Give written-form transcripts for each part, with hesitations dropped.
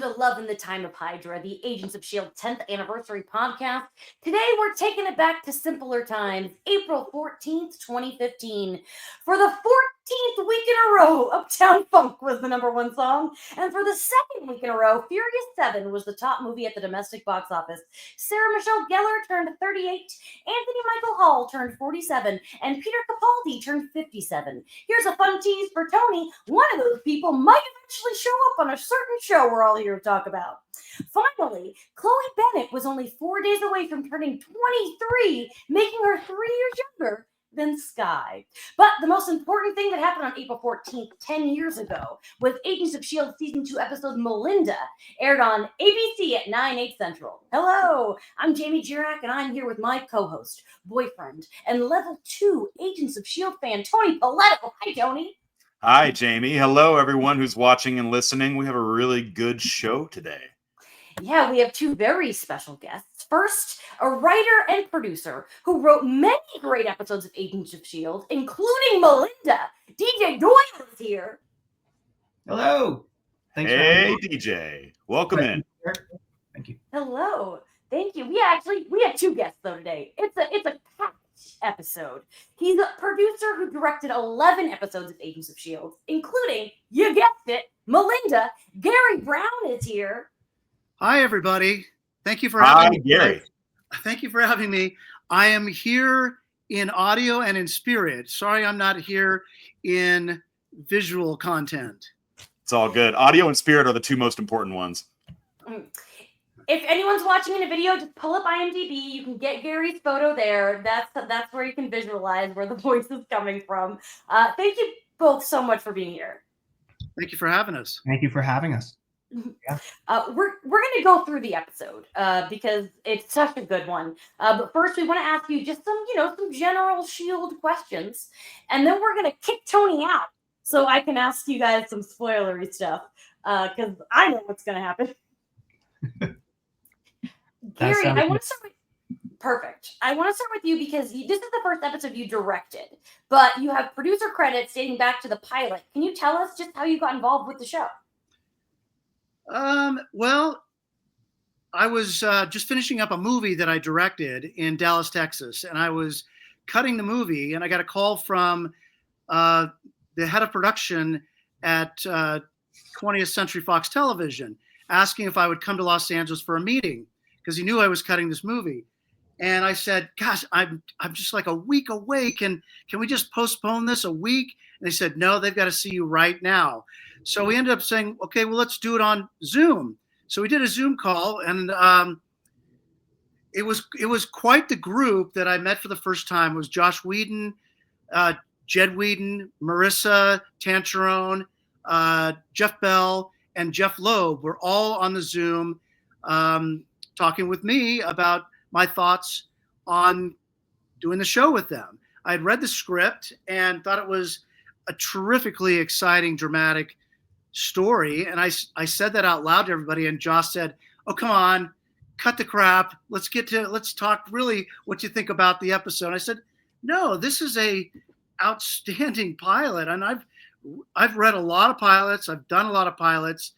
to Love in the Time of Hydra, the Agents of S.H.I.E.L.D. 10th anniversary podcast. Today we're taking it back to simpler times, April 14th, 2015. For the 14th week in a row, Uptown Funk was the #1 song, and for the second week in a row, Furious 7 was the top movie at the domestic box office. Sarah Michelle Gellar turned 38, Anthony Michael Hall turned 47, and Peter Capaldi turned 57. Here's a fun tease for Tony. One of those people might eventually show up on a certain show we're all here to talk about. Finally, Chloe Bennett was only 4 days away from turning 23, making her 3 years younger than Sky. But the most important thing that happened on April 14th, 10 years ago, was Agents of S.H.I.E.L.D. Season 2 episode Melinda, aired on ABC at 9/8 Central. Hello, I'm Jamie Girac, and I'm here with my co-host, boyfriend, and level 2 Agents of S.H.I.E.L.D. fan, Tony Paletto. Hi, Tony. Hi, Jamie. Hello, everyone who's watching and listening. We have a really good show today. Yeah, we have 2 very special guests. First, a writer and producer who wrote many great episodes of Agents of S.H.I.E.L.D., including Melinda. DJ Doyle is here. Hello. Thanks for having me. DJ. Welcome in. Thank you. Hello. Thank you. We have 2 guests though today. It's a packed episode. He's a producer who directed 11 episodes of Agents of S.H.I.E.L.D., including, you guessed it, Melinda. Gary Brown is here. Hi, everybody. Thank you for having me. Gary. Thank you for having me. I am here in audio and in spirit. Sorry I'm not here in visual content. It's all good. Audio and spirit are the 2 most important ones. If anyone's watching in a video, just pull up IMDb. You can get Gary's photo there. That's where you can visualize where the voice is coming from. Thank you both so much for being here. Thank you for having us. Thank you for having us. Yeah. We're going to go through the episode because it's such a good one. But first, we want to ask you just some general S.H.I.E.L.D. questions, and then we're going to kick Tony out so I can ask you guys some spoilery stuff because I know what's going to happen. Gary, I want to start with I want to start with you because this is the first episode you directed, but you have producer credits dating back to the pilot. Can you tell us just how you got involved with the show? Well, I was just finishing up a movie that I directed in Dallas, Texas, and I was cutting the movie, and I got a call from the head of production at 20th Century Fox Television asking if I would come to Los Angeles for a meeting because he knew I was cutting this movie. And I said, gosh, I'm just like a week away. Can we just postpone this a week? And they said, no, they've got to see you right now. So we ended up saying, okay, well, let's do it on Zoom. So we did a Zoom call, and it was quite the group that I met for the first time. It was Josh Whedon, Jed Whedon, Marissa Tancherone, Jeff Bell, and Jeff Loeb were all on the Zoom talking with me about my thoughts on doing the show with them. I had read the script and thought it was a terrifically exciting, dramatic story. And I said that out loud to everybody. And Josh said, oh, come on, cut the crap. Let's talk really what you think about the episode. I said, no, this is a outstanding pilot. And I've read a lot of pilots. I've done a lot of pilots.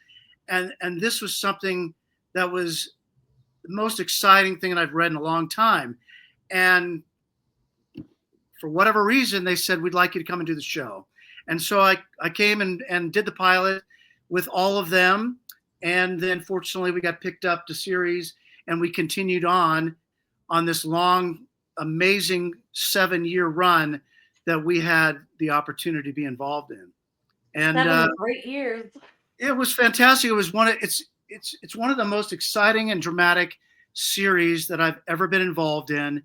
And this was something that was the most exciting thing that I've read in a long time. And for whatever reason, they said, we'd like you to come and do the show. And so I came and did the pilot with all of them. And then fortunately we got picked up to series and we continued on this long, amazing 7-year run that we had the opportunity to be involved in. And 7 great years. It was fantastic. It was it's one of the most exciting and dramatic series that I've ever been involved in.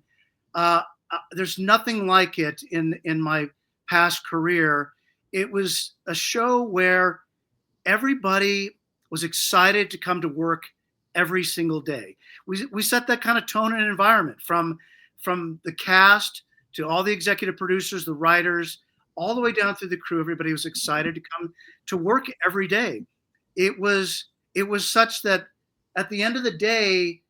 There's nothing like it in my past career. It was a show where everybody was excited to come to work every single day. We set that kind of tone and environment from the cast to all the executive producers, the writers, all the way down through the crew. Everybody was excited to come to work every day. It was such that at the end of the day,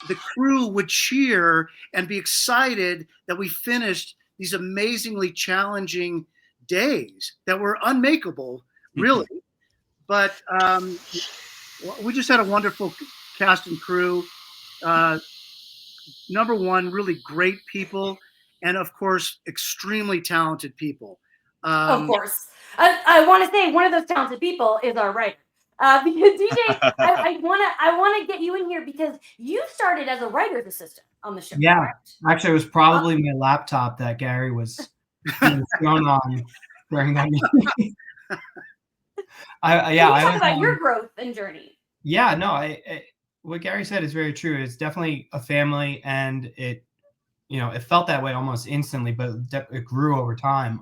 the crew would cheer and be excited that we finished these amazingly challenging days that were unmakeable, really. But we just had a wonderful cast and crew. Number one, really great people, and of course, extremely talented people. Of course. I want to say one of those talented people is our writer. Because DJ, I wanna get you in here because you started as a writer's assistant on the show. Yeah. Correct? Actually, it was probably my laptop that Gary was thrown on during that meeting. Can you talk about your growth and journey? Yeah, no, what Gary said is very true. It's definitely a family, and it felt that way almost instantly, but it grew over time.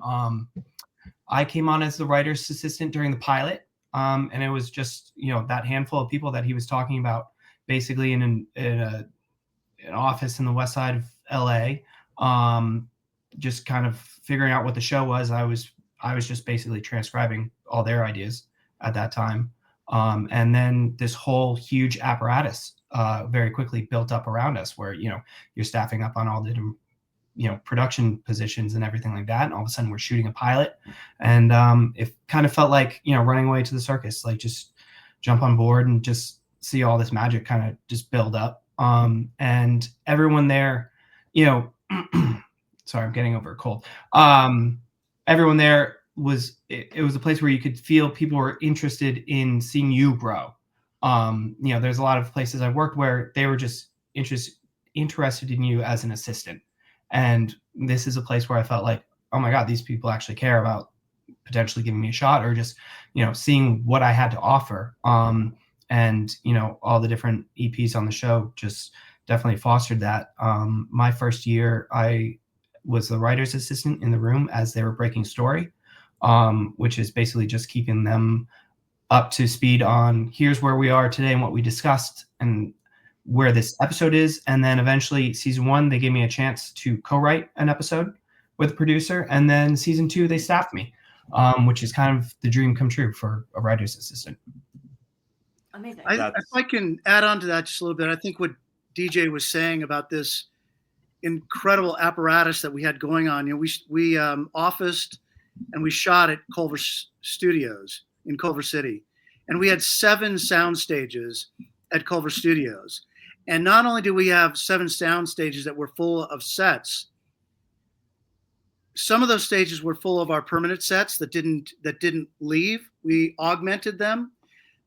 I came on as the writer's assistant during the pilot, and it was just that handful of people that he was talking about, basically in an office in the west side of LA, just kind of figuring out what the show was. I was just basically transcribing all their ideas at that time. And then this whole huge apparatus very quickly built up around us, where you're staffing up on all the different production positions and everything like that, and all of a sudden we're shooting a pilot, and it kind of felt like running away to the circus, like just jump on board and just see all this magic kind of just build up. And everyone there, sorry, I'm getting over a cold. Everyone there was a place where you could feel people were interested in seeing you grow. There's a lot of places I've worked where they were just interested in you as an assistant. And this is a place where I felt like, oh my God, these people actually care about potentially giving me a shot, or just, seeing what I had to offer. And all the different EPs on the show just definitely fostered that. My first year, I was the writer's assistant in the room as they were breaking story, which is basically just keeping them up to speed on here's where we are today and what we discussed and where this episode is. And then eventually season 1, they gave me a chance to co-write an episode with the producer. And then season 2, they staffed me, which is kind of the dream come true for a writer's assistant. Amazing. If I can add on to that just a little bit, I think what DJ was saying about this incredible apparatus that we had going on, we officed and we shot at Culver Studios in Culver City. And we had 7 sound stages at Culver Studios. And not only do we have 7 sound stages that were full of sets, some of those stages were full of our permanent sets that didn't leave. We augmented them.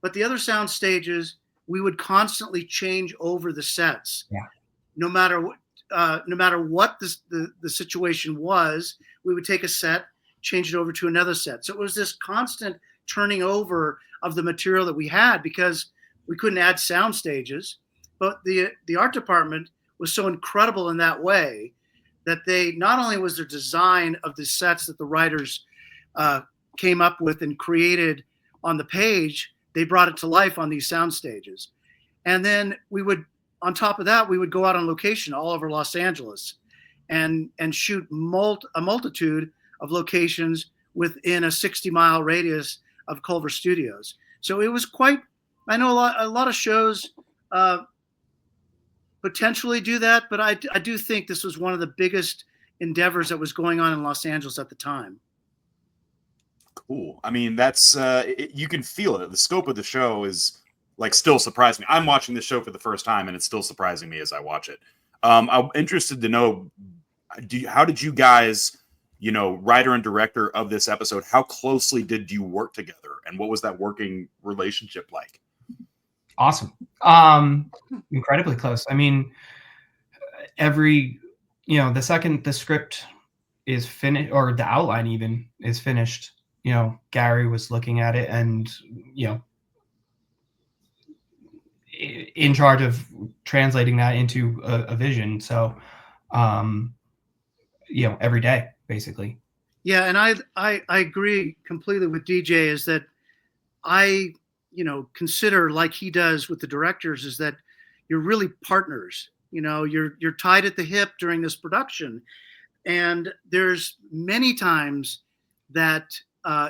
But the other sound stages, we would constantly change over the sets. Yeah. No matter what the situation was, we would take a set, change it over to another set. So it was this constant turning over of the material that we had, because we couldn't add sound stages. But the art department was so incredible in that way that they not only was their design of the sets that the writers came up with and created on the page, they brought it to life on these sound stages. And then we would, on top of that, we would go out on location all over Los Angeles and shoot a multitude of locations within a 60-mile radius of Culver Studios. So it was quite, I know a lot of shows potentially do that, but I do think this was one of the biggest endeavors that was going on in Los Angeles at the time. Cool. I mean, that's you can feel it. The scope of the show is like still surprising me. I'm watching the show for the first time, and it's still surprising me as I watch it. I'm interested to know, how did you guys, writer and director of this episode, how closely did you work together, and what was that working relationship like? Awesome. Incredibly close. I mean, the second the script is finished, or the outline even is finished, Gary was looking at it and, in charge of translating that into a vision. So, every day, basically. Yeah. And I agree completely with DJ, is that I consider, like he does with the directors, is that you're really partners. You're tied at the hip during this production. And there's many times that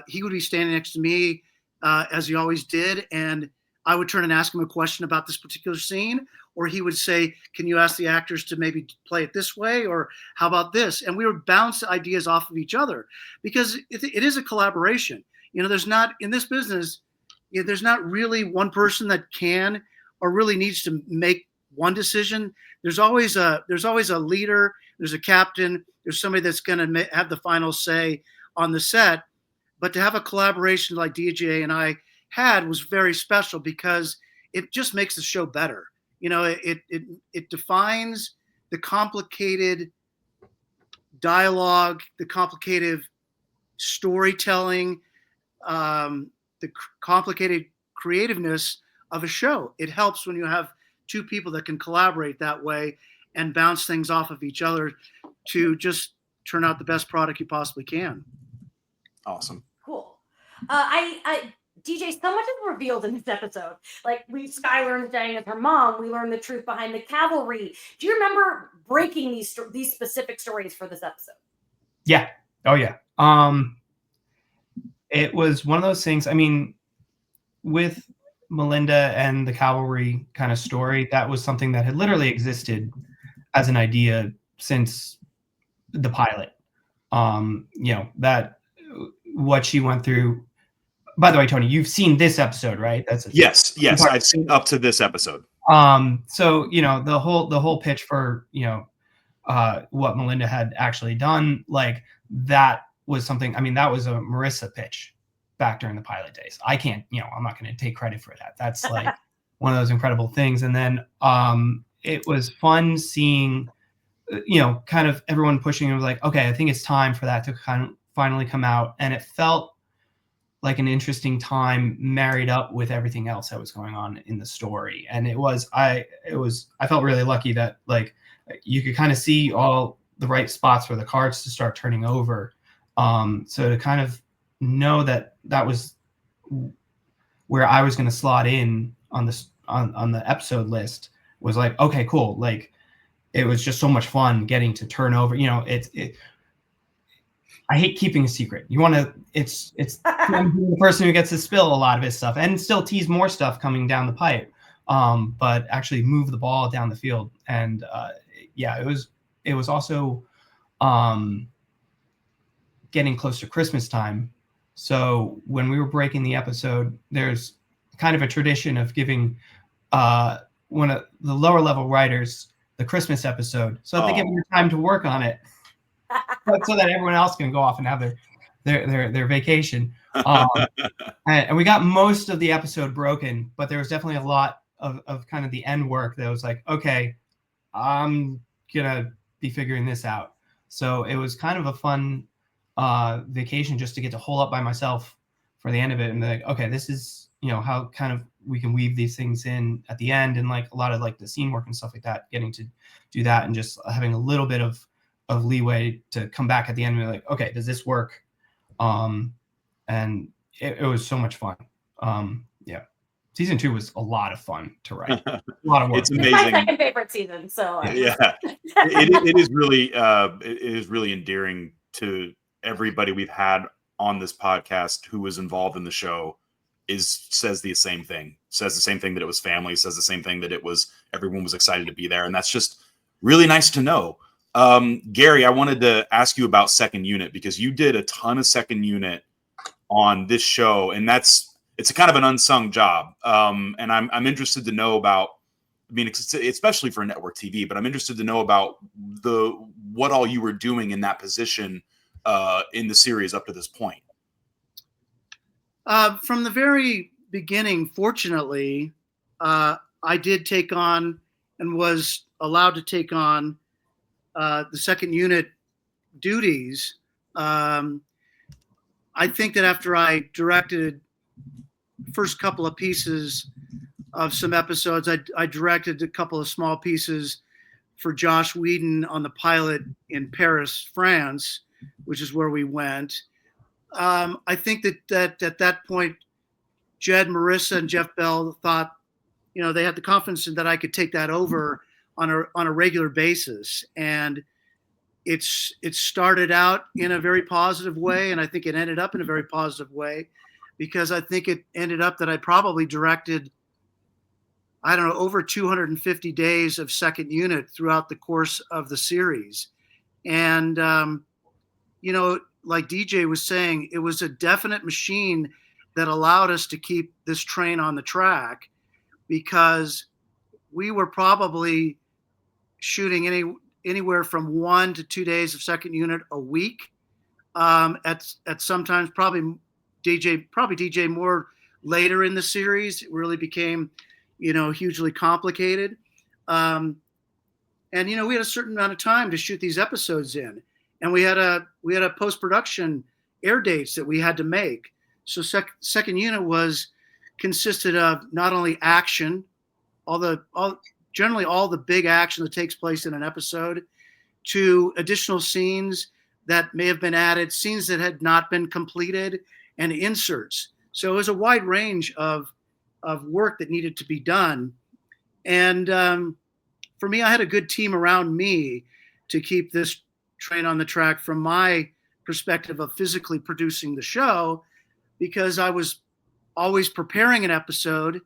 he would be standing next to me, as he always did, and I would turn and ask him a question about this particular scene, or he would say, can you ask the actors to maybe play it this way, or how about this? And we would bounce ideas off of each other, because it is a collaboration. There's not, in this business, there's not really one person that can or really needs to make one decision. There's always a leader, there's a captain, there's somebody that's going to have the final say on the set. But to have a collaboration like DJ and I had was very special because it just makes the show better. It defines the complicated dialogue, the complicated storytelling, the complicated creativeness of a show. It helps when you have two people that can collaborate that way and bounce things off of each other to just turn out the best product you possibly can. Awesome. Cool. DJ, so much is revealed in this episode. Like Sky learns Diana's her mom. We learn the truth behind the cavalry. Do you remember breaking these specific stories for this episode? Yeah. Oh yeah. It was one of those things. I mean, with Melinda and the cavalry kind of story, that was something that had literally existed as an idea since the pilot. That what she went through. By the way, Tony, you've seen this episode, right? Yes, I've seen up to this episode. So the whole pitch for what Melinda had actually done, like that was something. I mean, that was a Marissa pitch back during the pilot days. I can't, I'm not going to take credit for that. That's like one of those incredible things. And then it was fun seeing, kind of everyone pushing. It was like, okay, I think it's time for that to kind of finally come out, and it felt like an interesting time married up with everything else that was going on in the story. And I felt really lucky that like you could kind of see all the right spots for the cards to start turning over. So to kind of know that was where I was going to slot in on this, on the episode list was like, okay, cool. Like it was just so much fun getting to turn over, I hate keeping a secret. You want to, it's the person who gets to spill a lot of his stuff and still tease more stuff coming down the pipe. But actually move the ball down the field. And it was also getting close to Christmas time. So when we were breaking the episode, there's kind of a tradition of giving one of the lower level writers the Christmas episode so that they get more time to work on it. So that everyone else can go off and have their vacation. And we got most of the episode broken, but there was definitely a lot of kind of the end work that was like, okay, I'm gonna be figuring this out. So it was kind of a fun vacation just to get to hole up by myself for the end of it and be like, okay, this is how kind of we can weave these things in at the end, and like a lot of like the scene work and stuff like that, getting to do that and just having a little bit of leeway to come back at the end and be like, okay, does this work? And it was so much fun. Season 2 was a lot of fun to write. A lot of work. It's amazing. It's my second favorite season. So yeah, it is really endearing to everybody we've had on this podcast who was involved in the show. Says the same thing that it was family, says the same thing that it was everyone was excited to be there, and that's just really nice to know. Gary, I wanted to ask you about Second Unit because you did a ton of Second Unit on this show, and it's a kind of an unsung job. And I'm interested to know about, I mean, especially for network TV, but I'm interested to know about what all you were doing in that position in the series up to this point. From the very beginning, fortunately, I did take on and was allowed to take on the Second Unit duties. I think that after I directed the first couple of pieces of some episodes, I directed a couple of small pieces for Josh Whedon on the pilot in Paris, France, which is where we went. I think that at that point, Jed, Marissa, and Jeff Bell thought, they had the confidence that I could take that over on a regular basis. And it started out in a very positive way, and I think it ended up in a very positive way, because I think it ended up that I probably directed, I don't know, over 250 days of Second Unit throughout the course of the series. And, like DJ was saying, it was a definite machine that allowed us to keep this train on the track, because we were probably shooting anywhere from 1 to 2 days of second unit a week. At sometimes probably DJ more later in the series. It really became, hugely complicated. And we had a certain amount of time to shoot these episodes in, and we had a post-production air dates that we had to make. So second unit consisted of not only action, generally all the big action that takes place in an episode, to additional scenes that may have been added, scenes that had not been completed, and inserts. So it was a wide range of work that needed to be done. And for me, I had a good team around me to keep this train on the track from my perspective of physically producing the show, because I was always preparing an episode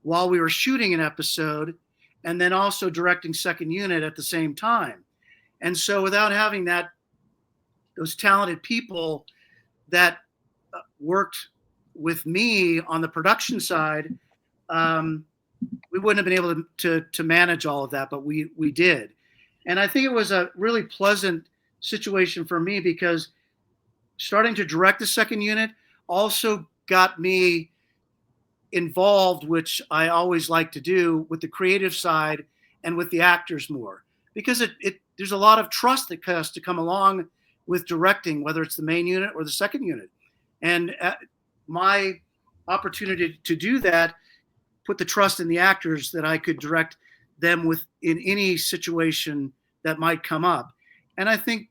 while we were shooting an episode, and then also directing second unit at the same time. And so without having those talented people that worked with me on the production side, we wouldn't have been able to manage all of that, but we did. And I think it was a really pleasant situation for me, because starting to direct the second unit also got me involved, which I always like to do, with the creative side and with the actors more, because there's a lot of trust that has to come along with directing, whether it's the main unit or the second unit. And my opportunity to do that put the trust in the actors that I could direct them in any situation that might come up. And I think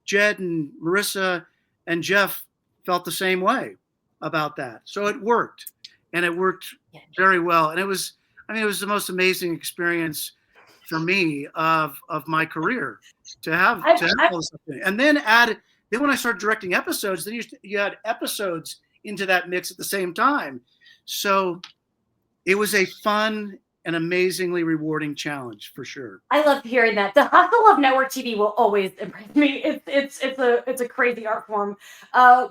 Jed and Marissa and Jeff felt the same way about that. So it worked, and it worked very well. And it was the most amazing experience for me of my career to have all this stuff. And then when I started directing episodes, then you had episodes into that mix at the same time. So it was a fun and amazingly rewarding challenge, for sure. I love hearing that. The hustle of network TV will always impress me. It's a crazy art form.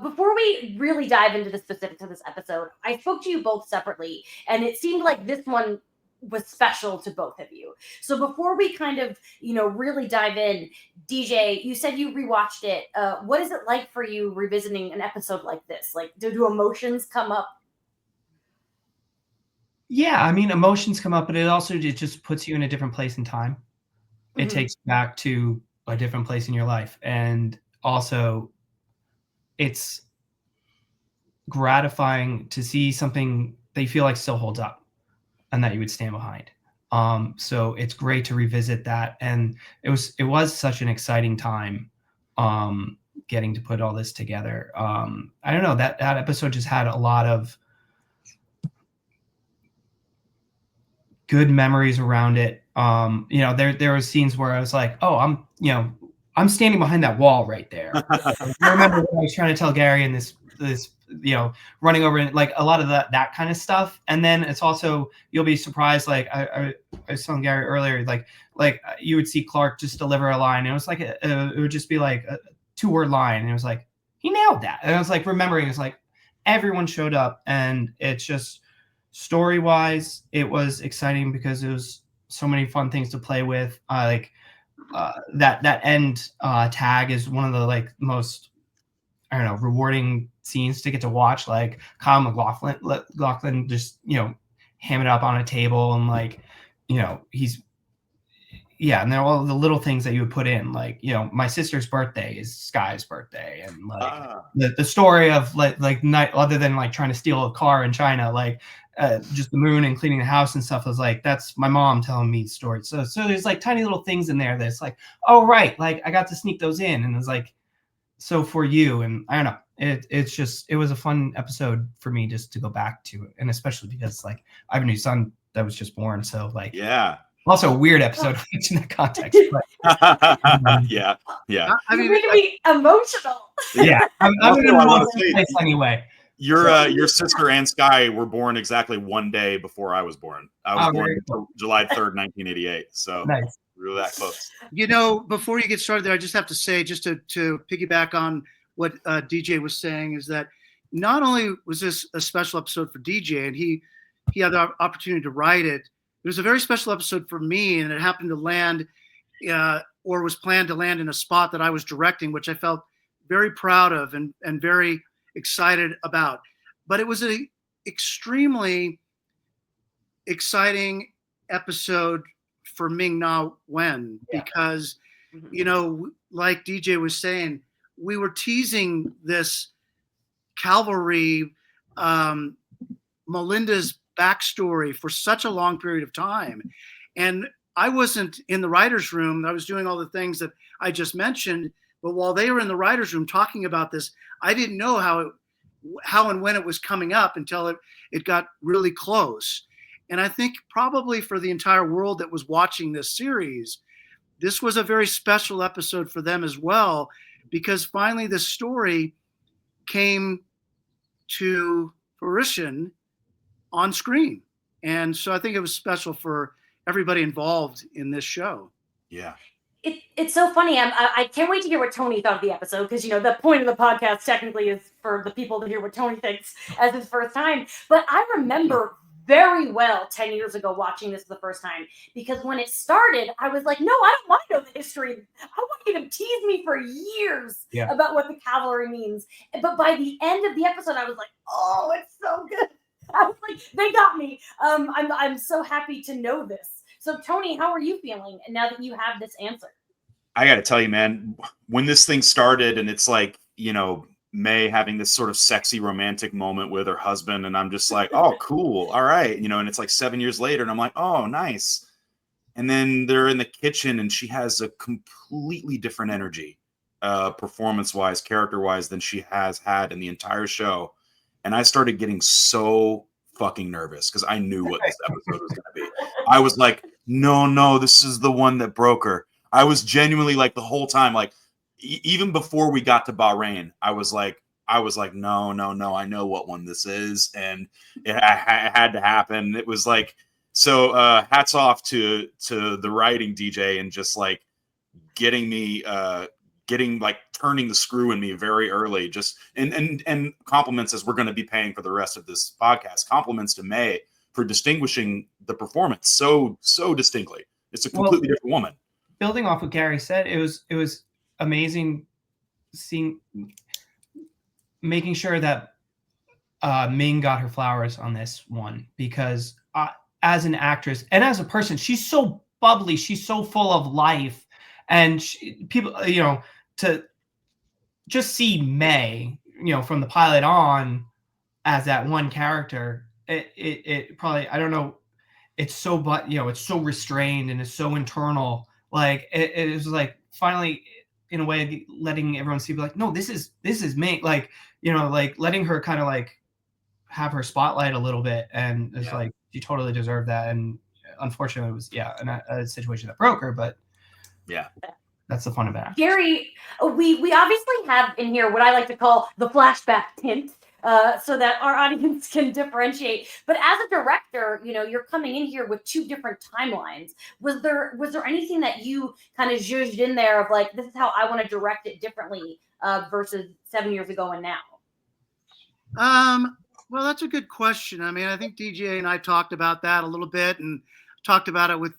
Before we really dive into the specifics of this episode, I spoke to you both separately, and it seemed like this one was special to both of you. So before we kind of, really dive in, DJ, you said you rewatched it. What is it like for you revisiting an episode like this? Like, do emotions come up? Yeah, I mean, emotions come up, but it just puts you in a different place in time. It takes you back to a different place in your life. And also, it's gratifying to see something that you feel like still holds up and that you would stand behind. So it's great to revisit that. And it was such an exciting time getting to put all this together. I don't know, that episode just had a lot of good memories around it. There were scenes where I was like, oh, I'm standing behind that wall right there. I remember when I was trying to tell Gary and this running over, and like a lot of that kind of stuff. And then it's also, you'll be surprised. Like I was telling Gary earlier, like you would see Clark just deliver a line, and it was like it would just be like a 2-word line, and it was like, he nailed that. And I was like remembering, it's like everyone showed up, and it's just, story-wise, it was exciting because it was so many fun things to play with. That end tag is one of the most, I don't know, rewarding scenes to get to watch. Like Kyle MacLachlan just ham it up on a table, and and there are all the little things that you would put in, my sister's birthday is Sky's birthday, and the story of night, other than trying to steal a car in China, just the moon and cleaning the house and stuff, was that's my mom telling me stories. So there's tiny little things in there that's oh right, I got to sneak those in, and it's so for you. And I don't know, it was a fun episode for me just to go back to it, and especially because I have a new son that was just born, so yeah. Also a weird episode in that context. But, yeah. You're going to be emotional. Yeah, I'm Also, in I the wanna wrong say- place anyway. Your sister and Sky were born exactly one day before I was born. I was born very cool. July 3rd, 1988. So Nice. we were that close. Before you get started there, I just have to say, just to piggyback on what DJ was saying, is that not only was this a special episode for DJ, and he had the opportunity to write it, it was a very special episode for me, and it happened to land, or was planned to land in a spot that I was directing, which I felt very proud of and very excited about. But it was an extremely exciting episode for Ming Na Wen, because, you know, like DJ was saying, we were teasing this cavalry, Melinda's backstory for such a long period of time. And I wasn't in the writer's room. I was doing all the things that I just mentioned. But while they were in the writer's room talking about this, I didn't know how and when it was coming up until it got really close. And I think probably for the entire world that was watching this series, this was a very special episode for them as well, because finally the story came to fruition on screen. And so I think it was special for everybody involved in this show. Yeah. It's so funny. I can't wait to hear what Tony thought of the episode, because, you know, the point of the podcast technically is for the people to hear what Tony thinks as his first time. But I remember very well 10 years ago watching this for the first time, because when it started, I was like, no, I don't want to know the history. I want you to tease me for years about what the cavalry means. But by the end of the episode, I was like, oh, it's so good. I was like, they got me. I'm so happy to know this. So, Tony, how are you feeling now that you have this answer? I got to tell you, man, when this thing started and it's like, you know, May having this sort of sexy romantic moment with her husband, and I'm just like, oh, cool. All right. You know, and it's like 7 years later and I'm like, oh, nice. And then they're in the kitchen and she has a completely different energy, performance-wise, character-wise, than she has had in the entire show. And I started getting so fucking nervous because I knew what this episode was going to be. I was like, no, this is the one that broke her. I was genuinely like the whole time, like even before we got to Bahrain, I was like, no, I know what one this is, and it had to happen. It was like, so hats off to the writing, DJ, and just like getting me turning the screw in me very early, just and compliments, as we're going to be paying for the rest of this podcast, compliments to May for distinguishing the performance so distinctly. It's a completely different woman. Building off what Gary said, it was amazing making sure that Ming got her flowers on this one, because as an actress and as a person, she's so bubbly, she's so full of life, and people, you know, to just see May, you know, from the pilot on as that one character, it probably, I don't know, it's so, but, you know, it's so restrained and it's so internal. Like it was like finally, in a way, letting everyone see, like, no, this is May, like, you know, like letting her kind of like have her spotlight a little bit, and it's like she totally deserved that. And unfortunately, it was a situation that broke her, but that's the fun of it. Gary, we obviously have in here what I like to call the flashback tint, so that our audience can differentiate. But as a director, you know, you're coming in here with two different timelines. Was there anything that you kind of zhuzhed in there of like, this is how I want to direct it differently versus 7 years ago and now? Well, that's a good question. I mean, I think DJ and I talked about that a little bit, and talked about it with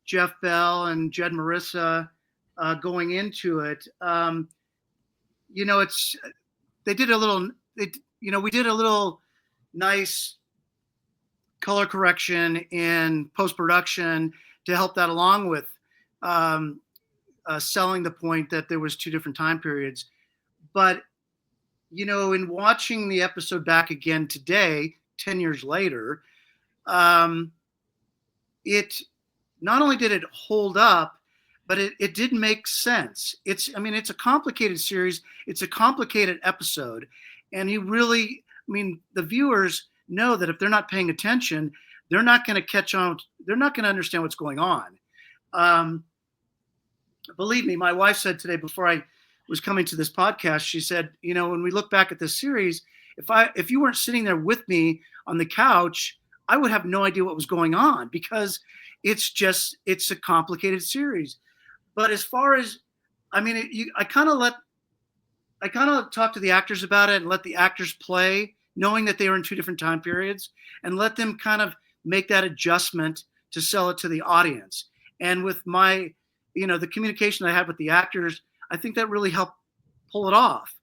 Jeff Bell and Jed Marissa going into it. You know, we did a little nice color correction in post-production to help that along with selling the point that there was two different time periods. But, you know, in watching the episode back again today, 10 years later, it not only did it hold up, but it did make sense. It's a complicated series. It's a complicated episode. And the viewers know that if they're not paying attention, they're not going to catch on. They're not going to understand what's going on. Believe me, my wife said today before I was coming to this podcast, she said, you know, when we look back at this series, if you weren't sitting there with me on the couch, I would have no idea what was going on, because it's a complicated series. But as far as, I kind of let kind of talked to the actors about it and let the actors play, knowing that they were in two different time periods, and let them kind of make that adjustment to sell it to the audience. And with my, the communication I had with the actors, I think that really helped pull it off.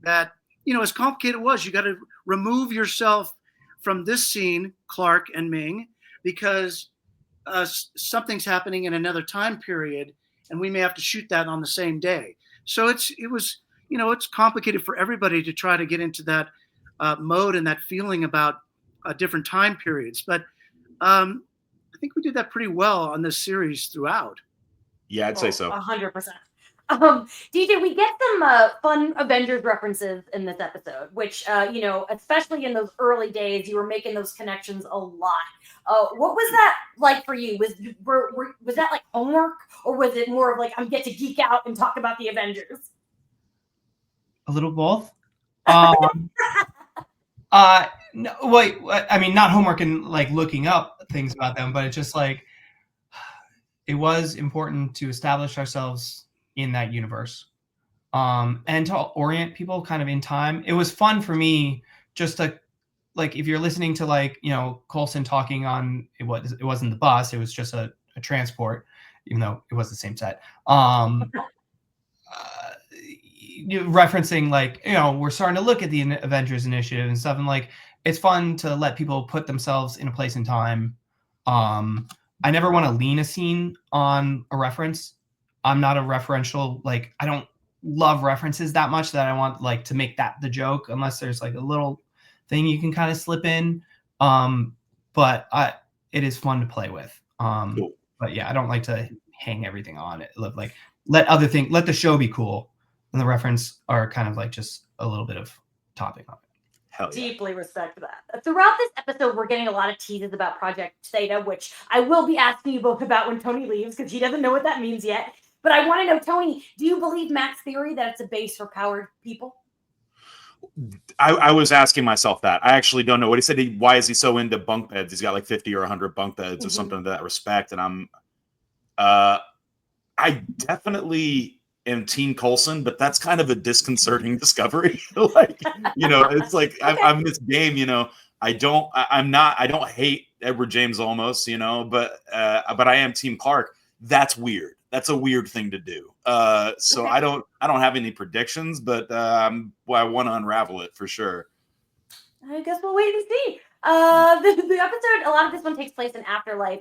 That, as complicated it was, you got to remove yourself from this scene, Clark and Ming, because something's happening in another time period, and we may have to shoot that on the same day. So it was, it's complicated for everybody to try to get into that mode and that feeling about different time periods. But I think we did that pretty well on this series throughout. Yeah, I'd say so. 100%. DJ, we get some fun Avengers references in this episode, which, especially in those early days, you were making those connections a lot. What was that like for you? Was that like homework, or was it more of like, I'm get to geek out and talk about the Avengers? A little both. No, wait, I mean, not homework and like looking up things about them, but it's just like, it was important to establish ourselves in that universe, and to orient people kind of in time. It was fun for me just to, like, if you're listening to like, Coulson talking on, it wasn't the bus, it was just a transport, even though it was the same set. Referencing like, we're starting to look at the Avengers Initiative and stuff, and like, it's fun to let people put themselves in a place in time. I never want to lean a scene on a reference. I'm not a referential, like, I don't love references that much that I want like to make that the joke, unless there's like a little thing you can kind of slip in. But it is fun to play with. Cool. But yeah, I don't like to hang everything on it. Like, let the show be cool, and the reference are kind of like just a little bit of topping on it. Hell yeah. Deeply respect that. Throughout this episode, we're getting a lot of teases about Project Theta, which I will be asking you both about when Tony leaves, because he doesn't know what that means yet. But I want to know, Tony, do you believe Matt's theory that it's a base for powered people? I was asking myself that. I actually don't know what he said. Why is he so into bunk beds? He's got like 50 or 100 bunk beds or something to that respect. And I definitely am Team Coulson, but that's kind of a disconcerting discovery. Like, it's like I'm in this game. I don't hate Edward James Olmos, but I am Team Clark. That's weird. That's a weird thing to do. So okay. I don't have any predictions, but I want to unravel it for sure. I guess we'll wait and see. The episode, a lot of this one takes place in Afterlife.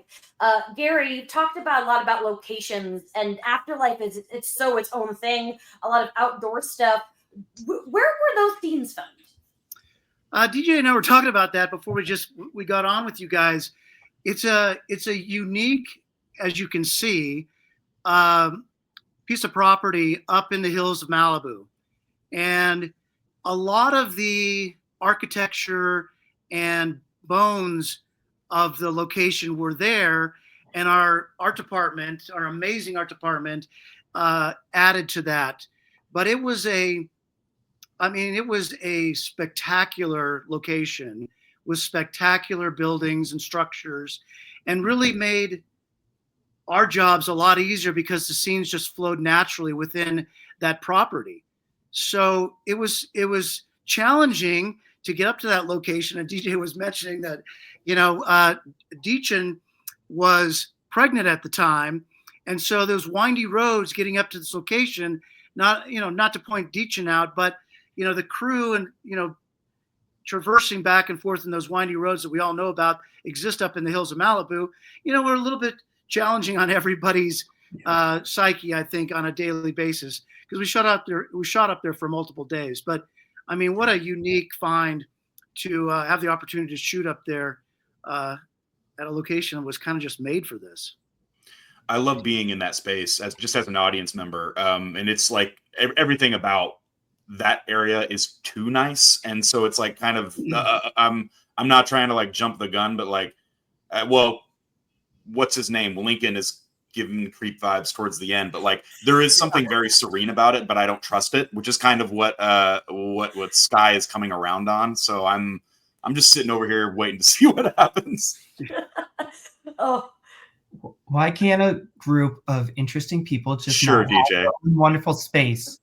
Gary talked a lot about locations, and Afterlife it's its own thing. A lot of outdoor stuff. Where were those scenes filmed? DJ and I were talking about that before we got on with you guys. It's a unique, as you can see, piece of property up in the hills of Malibu, and a lot of the architecture and bones of the location were there, and our amazing art department added to that. But it was a spectacular location with spectacular buildings and structures, and really made our jobs a lot easier because the scenes just flowed naturally within that property. So it was challenging to get up to that location. And DJ was mentioning that, Deachin was pregnant at the time. And so those windy roads getting up to this location, not to point Deachin out, but, the crew and, traversing back and forth in those windy roads that we all know about exist up in the hills of Malibu, were a little bit challenging on everybody's psyche, I think, on a daily basis, because we shot up there for multiple days. But I mean, what a unique find to have the opportunity to shoot up there at a location that was kind of just made for this. I love being in that space as an audience member, and it's like everything about that area is too nice, and so it's like kind of I'm not trying to like jump the gun, but like, what's his name? Lincoln is giving creep vibes towards the end, but like there is something very serene about it, but I don't trust it, which is kind of what Sky is coming around on. So I'm just sitting over here waiting to see what happens. Oh, why can't a group of interesting people just DJ wonderful space?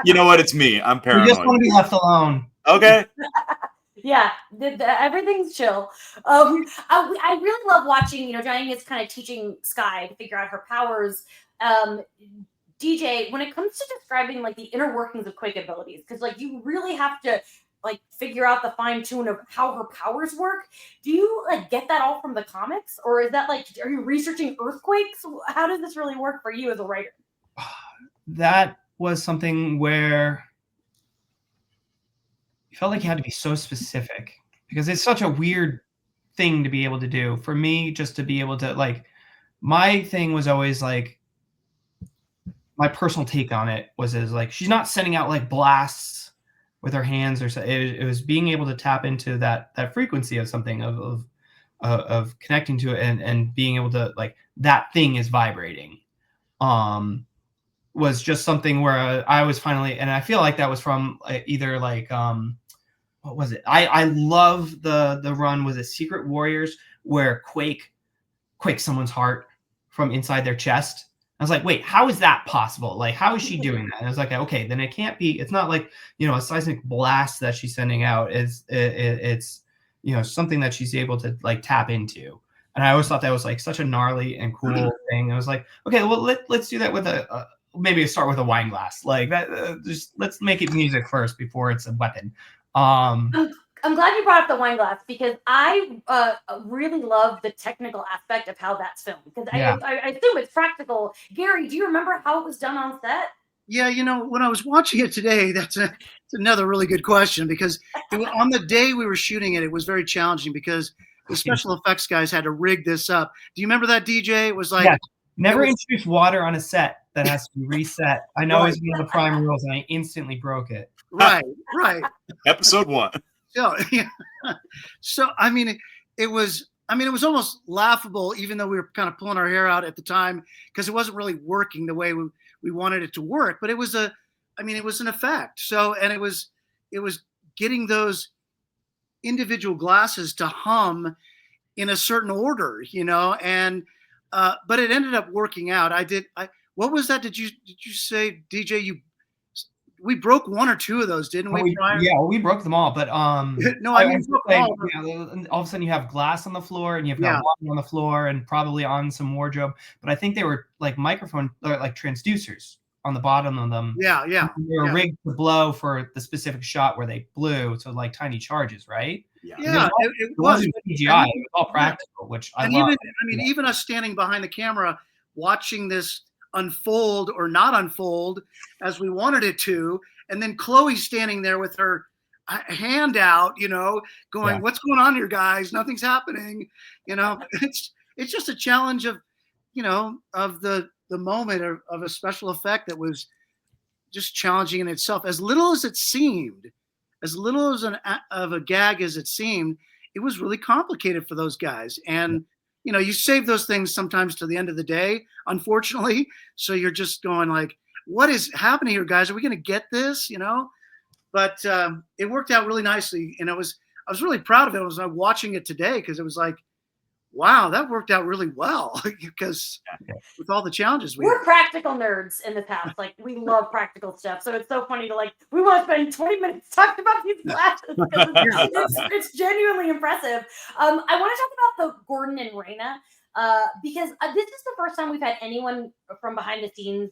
You know what? It's me. I'm We just want paranoid. to be left alone. Okay. Yeah, everything's chill. I really love watching. Johnny is kind of teaching Sky to figure out her powers. DJ, when it comes to describing like the inner workings of Quake abilities, because like you really have to like figure out the fine tune of how her powers work. Do you like get that all from the comics, or is that like are you researching earthquakes? How does this really work for you as a writer? That was something where you felt like you had to be so specific because it's such a weird thing to be able to do. For me, just to be able to like, my thing was always like, my personal take on it was is like she's not sending out like blasts with her hands or so. It was being able to tap into that frequency of something of connecting to it and being able to like that thing is vibrating. Was just something where I was finally, and I feel like that was from either like what was it? I love the run. Was it Secret Warriors where Quake someone's heart from inside their chest? I was like, wait, how is that possible? Like, how is she doing that? And I was like, okay, then it can't be. It's not like a seismic blast that she's sending out. It's something that she's able to like tap into. And I always thought that was like such a gnarly and cool thing. I was like, okay, well let's do that with maybe start with a wine glass like that. Just let's make it music first before it's a weapon. I'm glad you brought up the wine glass because I really love the technical aspect of how that's filmed because Yeah. I assume it's practical. Gary, do you remember how it was done on set? Yeah, when I was watching it today, that's another really good question because on the day we were shooting it, it was very challenging because the special effects guys had to rig this up. Do you remember that, DJ? It was like never introduce water on a set that has to be reset. I know Right. it's one of the prime rules, and I instantly broke it. Right. Episode 1. So, yeah. So I mean, it was almost laughable, even though we were kind of pulling our hair out at the time because it wasn't really working the way we wanted it to work. But it was it was an effect. So, and it was getting those individual glasses to hum in a certain order, and but it ended up working out. What was that? Did you say, DJ? We broke one or two of those, didn't we? We broke them all. But no, I mean, all of a sudden you have glass on the floor and you've got water on the floor and probably on some wardrobe. But I think they were like microphone or like transducers on the bottom of them. Yeah. They were rigged to blow for the specific shot where they blew, so like tiny charges, right? Yeah, it wasn't CGI. It was all practical, which I love. Even us standing behind the camera watching this unfold or not unfold as we wanted it to, and then Chloe standing there with her hand out, going, "What's going on here, guys? Nothing's happening." It's just a challenge of, of the moment of a special effect that was just challenging in itself. As little as it seemed, as little as of a gag as it seemed, it was really complicated for those guys. And you save those things sometimes to the end of the day, unfortunately. So you're just going like, what is happening here, guys? Are we going to get this? But it worked out really nicely. And I was really proud of it. I was watching it today because it was like, wow, that worked out really well because with all the challenges we're practical nerds in the past. Like we love practical stuff. So it's so funny to like, we want to spend 20 minutes talking about these glasses because it's genuinely impressive. I want to talk about the Gordon and Raina because this is the first time we've had anyone from behind the scenes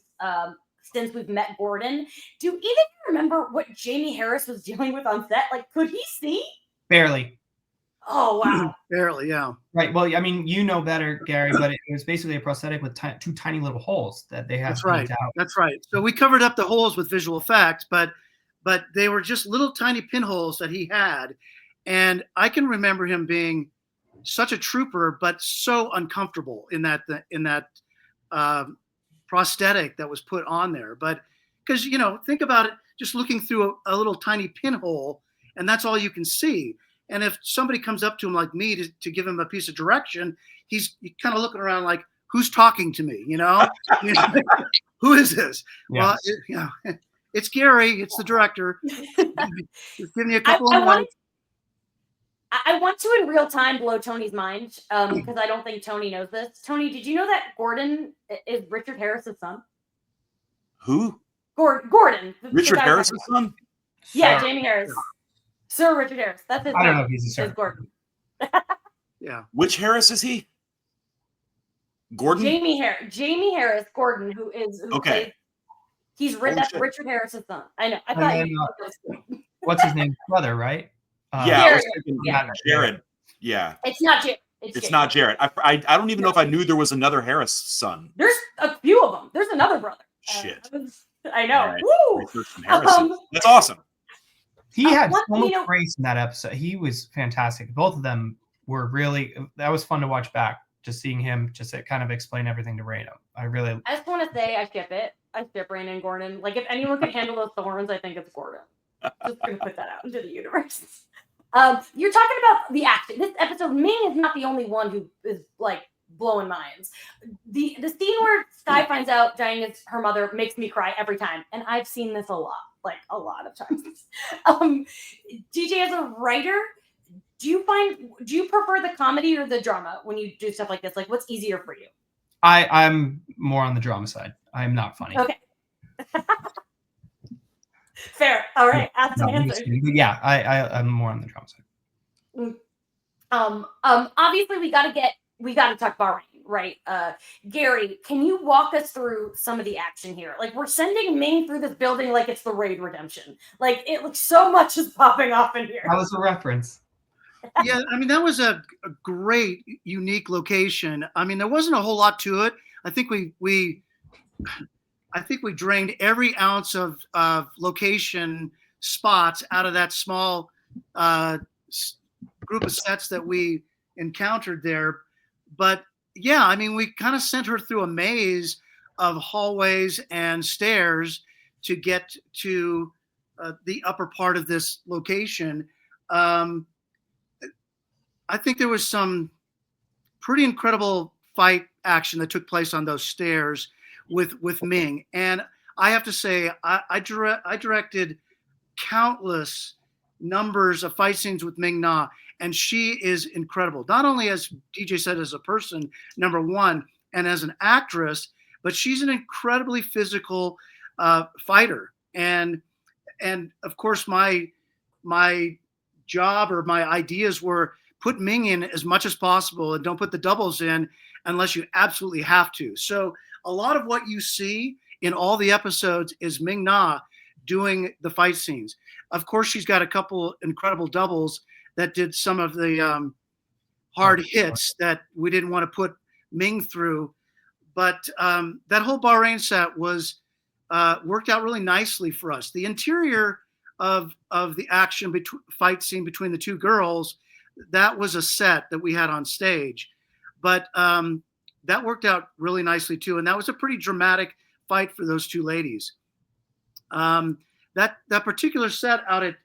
since we've met Gordon. Do either of you remember what Jamie Harris was dealing with on set? Like, could he see? Barely. Oh, wow. Barely, yeah. Right. Well, I mean, you know better, Gary, but it was basically a prosthetic with two tiny little holes that they had to paint out. That's right. So we covered up the holes with visual effects, but they were just little tiny pinholes that he had. And I can remember him being such a trooper, but so uncomfortable in that prosthetic that was put on there. But because, think about it, just looking through a little tiny pinhole, and that's all you can see. And if somebody comes up to him like me to give him a piece of direction, he's kind of looking around like, who's talking to me? Who is this? Yeah. Well, it's Gary. It's the director. Just give me a couple of minutes. I want to in real time blow Tony's mind because I don't think Tony knows this. Tony, did you know that Gordon is Richard Harris's son? Who? Gordon. the Richard guy Harris's talking about. son? Yeah, Sir. Jamie Harris. Sir Richard Harris. That's his I don't name. know if he's a Is sir. Gordon. Yeah. Which Harris is he? Gordon? Jamie Harris, Gordon, who Okay. plays. He's Holy that's shit. Richard Harris's son. I know. I And thought then, you. That was cool. What's his name? Brother, right? Yeah, I was Jared, thinking yeah. Jared. Yeah. It's not Jared. It's Jared. not Jared. I don't even know if I knew there was another Harris son. There's a few of them. There's another brother. Shit. I know. All right. Woo! Research from Harrison. Um, That's awesome. He had what- so much you know- grace in that episode. He was fantastic. Both of them were really. That was fun to watch back. Just seeing him just kind of explain everything to Reno. I just want to say I ship it. I ship Rain and Gordon. Like if anyone could handle those thorns, I think it's Gordon. Just gonna put that out into the universe. You're talking about the action. This episode, Ming is not the only one who is like blowing minds. The scene where Sky finds out Diana's her mother makes me cry every time, and I've seen this a lot of times. DJ, as a writer, do you prefer the comedy or the drama when you do stuff like this? Like, what's easier for you? I'm more on the drama side. I'm not funny. Okay. Fair. All right. Ask No, an I'm answer. just kidding. But yeah, I'm more on the drama side. Obviously we got to talk Bahrain, right? Gary, can you walk us through some of the action here? Like we're sending Ming through this building like it's the Raid Redemption. Like it looks so much is popping off in here. That was a reference. Yeah, I mean that was a great, unique location. I mean, there wasn't a whole lot to it. I think we drained every ounce of location spots out of that small group of sets that we encountered there. But yeah, I mean, we kind of sent her through a maze of hallways and stairs to get to the upper part of this location. I think there was some pretty incredible fight action that took place on those stairs with Ming. And I have to say, I directed countless numbers of fight scenes with Ming Na, and she is incredible. Not only, as DJ said, as a person, number one, and as an actress, but she's an incredibly physical fighter. And of course, my job or my ideas were put Ming in as much as possible and don't put the doubles in unless you absolutely have to. So a lot of what you see in all the episodes is Ming Na doing the fight scenes. Of course, she's got a couple incredible doubles that did some of the hard hits that we didn't want to put Ming through. But that whole Bahrain set was worked out really nicely for us. The interior of the action fight scene between the two girls, that was a set that we had on stage. But that worked out really nicely too. And that was a pretty dramatic fight for those two ladies. That particular set out at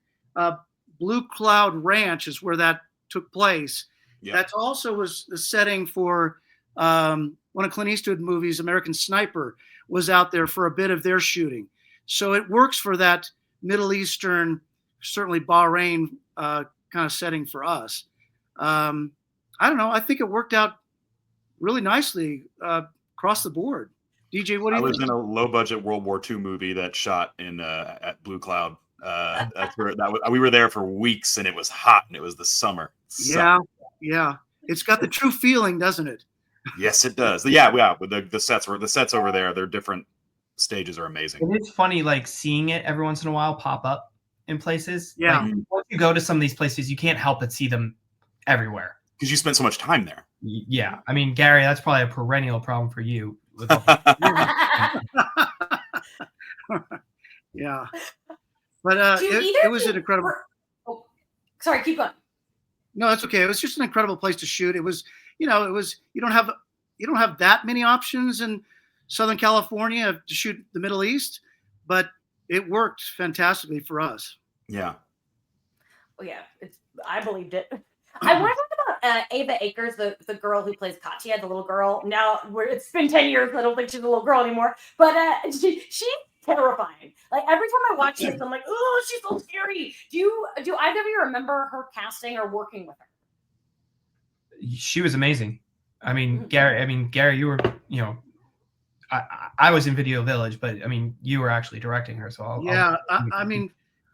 Blue Cloud Ranch is where that took place. Yeah. That also was the setting for one of Clint Eastwood movies, American Sniper, was out there for a bit of their shooting. So it works for that Middle Eastern, certainly Bahrain kind of setting for us. I don't know. I think it worked out really nicely across the board. DJ, what do you think? I was in a low-budget World War II movie that shot in at Blue Cloud. That's where we were there for weeks, and it was hot, and it was the summer. Yeah. It's got the true feeling, doesn't it? Yes, it does. Yeah. With the sets over there, their different stages are amazing. And it's funny, like seeing it every once in a while pop up in places. Yeah. Like, once you go to some of these places, you can't help but see them everywhere. Because you spent so much time there. Yeah. I mean, Gary, that's probably a perennial problem for you. Yeah. But it was an incredible. Sorry, keep going. No, it's okay. It was just an incredible place to shoot. It was, you don't have that many options in Southern California to shoot the Middle East, but it worked fantastically for us. Yeah. Oh yeah, I believed it. I want to talk about Ava Akers, the girl who plays Katya, the little girl. Now it's been 10 years. I don't think she's a little girl anymore. But she's terrifying. Like every time I watch this, I'm like, oh, she's so scary. Do either of you remember her casting or working with her? She was amazing. I mean, Gary, you were, I was in Video Village, but I mean, you were actually directing her, so I mean,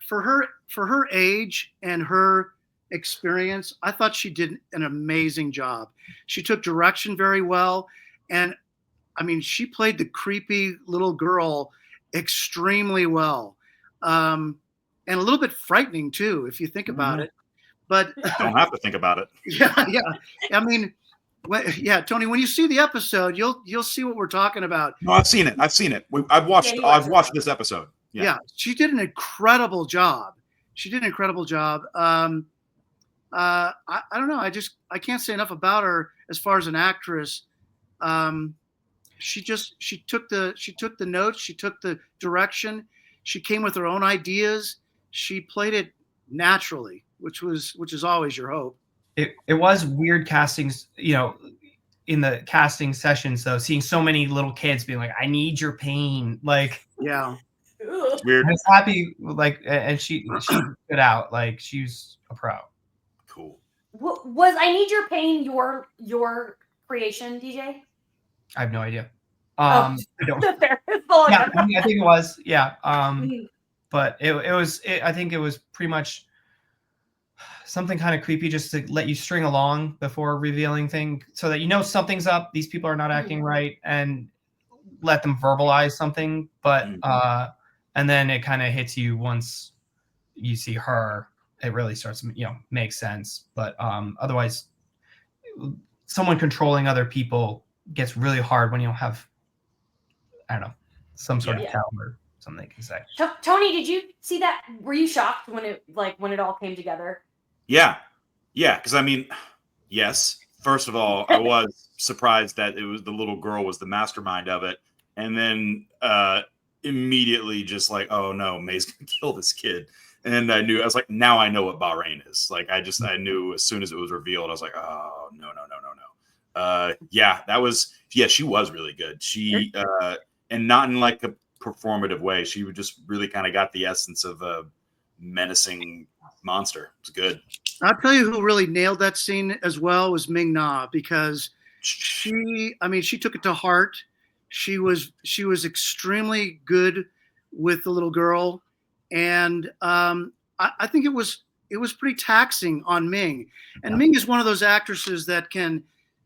for her age and her experience, I thought she did an amazing job. She took direction very well, and I mean, she played the creepy little girl extremely well, and a little bit frightening too, if you think about it. But Don't have to think about it. yeah. I mean, Tony, when you see the episode, you'll see what we're talking about. No, I've seen it. I've watched. you I've watched watched this episode. Yeah, she did an incredible job. I don't know. I can't say enough about her as far as an actress. She took the notes. She took the direction. She came with her own ideas. She played it naturally, which is always your hope. It was weird castings, in the casting sessions, though, seeing so many little kids being like, "I need your pain," like. Yeah. It's weird. I was happy, and she stood out, like she's a pro. Cool. Was I Need Your Pain your creation, DJ? I have no idea. Oh, I don't. fair. Full Yeah, I think it was. Yeah. Mhm. But it was. I think it was pretty much something kind of creepy, just to let you string along before revealing thing, so that something's up. These people are not acting right, and let them verbalize something. But and then it kind of hits you once you see her. It really starts, make sense. But otherwise, someone controlling other people gets really hard when you don't have, I don't know, some sort of caliber, something they can say. Tony, did you see that? Were you shocked when it all came together? Yeah, because I mean, yes. First of all, I was surprised that it was the little girl was the mastermind of it, and then immediately just like, oh no, May's gonna kill this kid. And I was like, now I know what Bahrain is. Like, I knew as soon as it was revealed, I was like, oh, no. She was really good. She, and not in like a performative way. She just really kind of got the essence of a menacing monster. It was good. I'll tell you who really nailed that scene as well was Ming Na, because she took it to heart. She was extremely good with the little girl. And I think it was pretty taxing on Ming. And Ming is one of those actresses that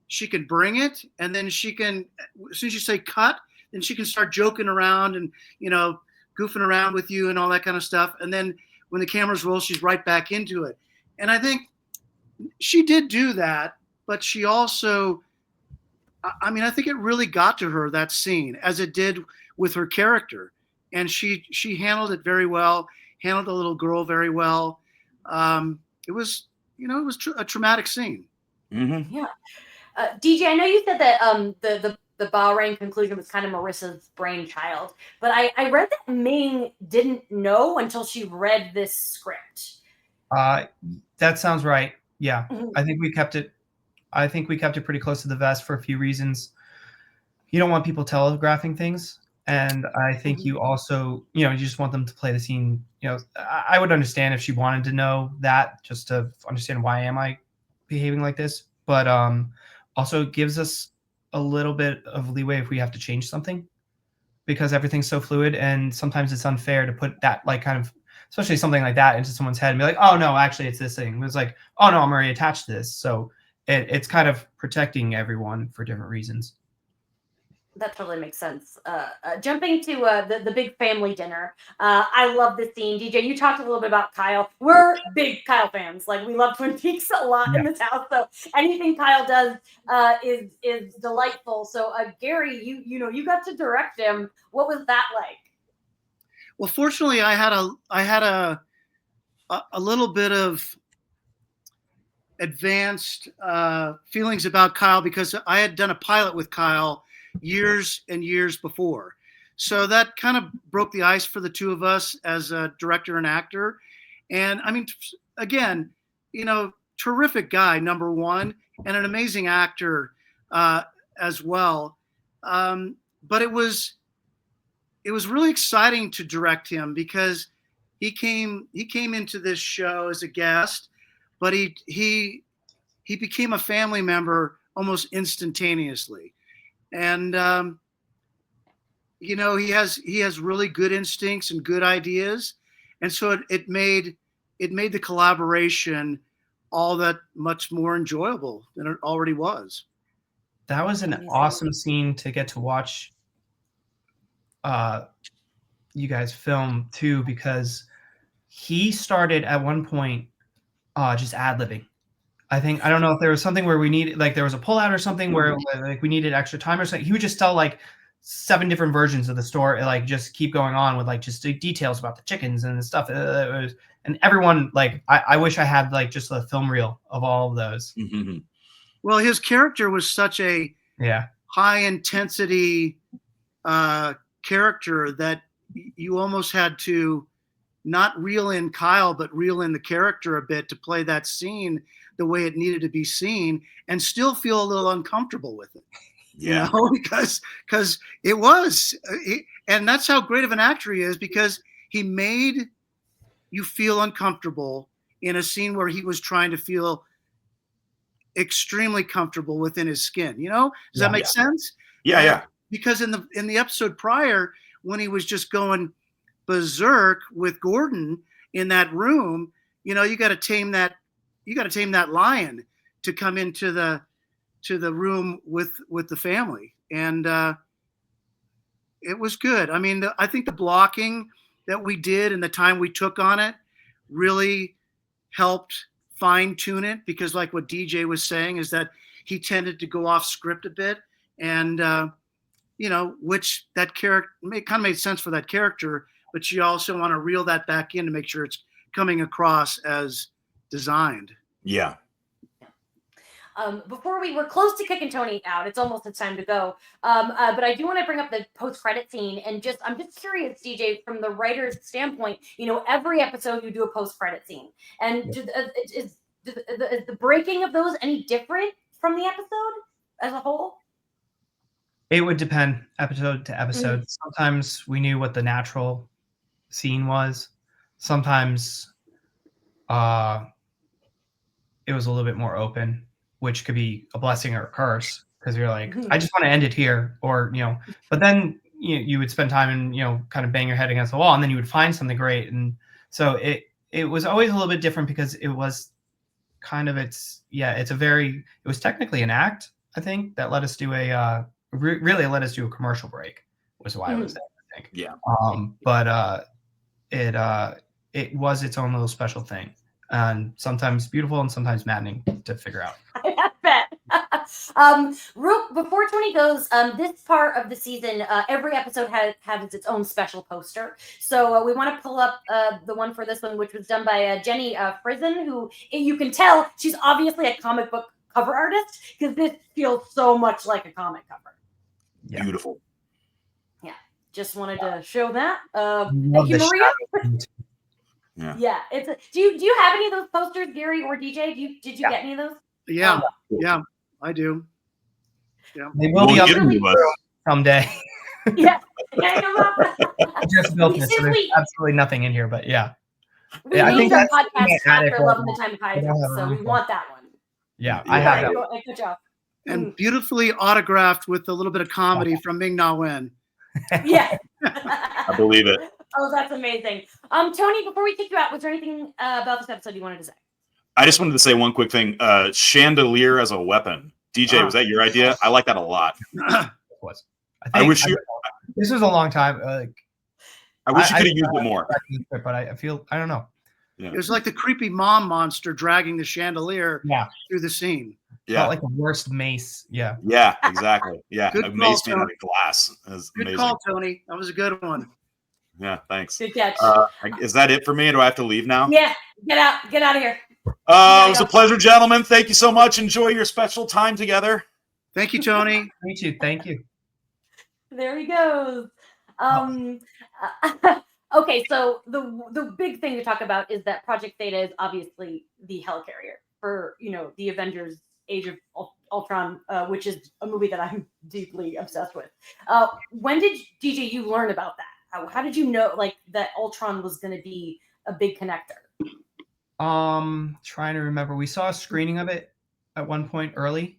she can bring it, and then she can, as soon as you say cut, then she can start joking around and goofing around with you and all that kind of stuff. And then when the cameras roll, she's right back into it. And I think she did do that, but she also, I think it really got to her, that scene, as it did with her character. And she handled it very well, handled the little girl very well. It was a traumatic scene. Mm-hmm. Yeah. DJ, I know you said that the Bahrain conclusion was kind of Marissa's brainchild, but I read that Ming didn't know until she read this script. That sounds right. Yeah. Mhm. I think we kept it pretty close to the vest for a few reasons. You don't want people telegraphing things. And I think you also, you just want them to play the scene. I would understand if she wanted to know that, just to understand why am I behaving like this. But also it gives us a little bit of leeway if we have to change something, because everything's so fluid, and sometimes it's unfair to put that, like, kind of, especially something like that, into someone's head and be like, oh no, actually it's this thing. It's like, oh no, I'm already attached to this. So it's kind of protecting everyone for different reasons. That totally makes sense. Jumping to the big family dinner. I love this scene. DJ, you talked a little bit about Kyle. We're big Kyle fans. Like, we love Twin Peaks a lot in this house. So anything Kyle does is delightful. So Gary, you got to direct him. What was that like? Well, fortunately, I had a little bit of advanced feelings about Kyle, because I had done a pilot with Kyle years and years before. So that kind of broke the ice for the two of us as a director and actor. And I mean, again, terrific guy, number one, and an amazing actor as well. But it was really exciting to direct him, because he came into this show as a guest, but he became a family member almost instantaneously. And he has really good instincts and good ideas, and so it made the collaboration all that much more enjoyable than it already was. That was an Amazing. awesome scene to get to watch you guys film too, because he started at one point just ad-libbing. I don't know if there was something where we needed, like there was a pullout or something where like we needed extra time or something. He would just tell like 7 different versions of the story, like just keep going on with like just the details about the chickens and the stuff. And everyone, like I wish I had like just a film reel of all of those. Mm-hmm. Well, his character was such a high intensity character that you almost had to not reel in Kyle, but reel in the character a bit to play that scene the way it needed to be seen and still feel a little uncomfortable with it. Yeah. Because it was, and that's how great of an actor he is, because he made you feel uncomfortable in a scene where he was trying to feel extremely comfortable within his skin. Does that make sense? Yeah. Because in the episode prior, when he was just going berserk with Gordon in that room, you got to tame that lion to come into the room with the family, and it was good. I mean, I think the blocking that we did and the time we took on it really helped fine tune it, because like what DJ was saying is that he tended to go off script a bit, and which that character kind of made sense for that character, but you also want to reel that back in to make sure it's coming across as designed. Yeah. Before we're close to kicking Tony out, it's almost time to go. But I do want to bring up the post-credit scene, and I'm just curious, DJ, from the writer's standpoint. Every episode you do a post-credit scene, and is the breaking of those any different from the episode as a whole? It would depend episode to episode. Sometimes we knew what the natural scene was. Sometimes it was a little bit more open, which could be a blessing or a curse, because you're like, I just want to end it here, or but then you would spend time and kind of bang your head against the wall, and then you would find something great. And so it was always a little bit different, because it was kind of it was technically an act, I think, that let us do really let us do a commercial break, was why I was there, I think. Yeah. But it was its own little special thing, and sometimes beautiful and sometimes maddening to figure out. I bet. Before Tony goes, this part of the season, every episode has its own special poster. So we want to pull up the one for this one, which was done by Jenny Frizen, who you can tell she's obviously a comic book cover artist, because this feels so much like a comic cover. Yeah. Beautiful. Yeah, just wanted to show that. Love Thank you, the Maria. Yeah. Do you have any of those posters, Gary or DJ? Did you get any of those? Yeah, I do. Yeah, they will be up really someday. Yeah, I just built this, so there's absolutely nothing in here, but yeah. We named our podcast after Love in the Time of Hydra, so we want that one. Yeah, I have that. Good job. And beautifully autographed with a little bit of comedy from Ming Na Wen. Yeah. I believe it. Oh, that's amazing. Tony, before we kick you out, was there anything about this episode you wanted to say? I just wanted to say one quick thing. Chandelier as a weapon. DJ, was that your idea? I like that a lot. I wish you. This was a long time. I wish you could have used it more. But I don't know. Yeah. It was like the creepy mom monster dragging the chandelier through the scene. Yeah, felt like the worst mace. Yeah. Yeah, exactly. Yeah, good a call, mace made out of glass. Good call, Tony. That was a good one. Yeah, thanks. Good catch. Is that it for me? Do I have to leave now? Yeah, get out of here. It was a pleasure, gentlemen. Thank you so much. Enjoy your special time together. Thank you, Tony. Me too. Thank you. There he goes. Okay, so the big thing to talk about is that Project Theta is obviously the helicarrier for the Avengers: Age of Ultron, which is a movie that I'm deeply obsessed with. When did DJ you learn about that? How did you know that Ultron was going to be a big connector? Trying to remember. We saw a screening of it at one point early,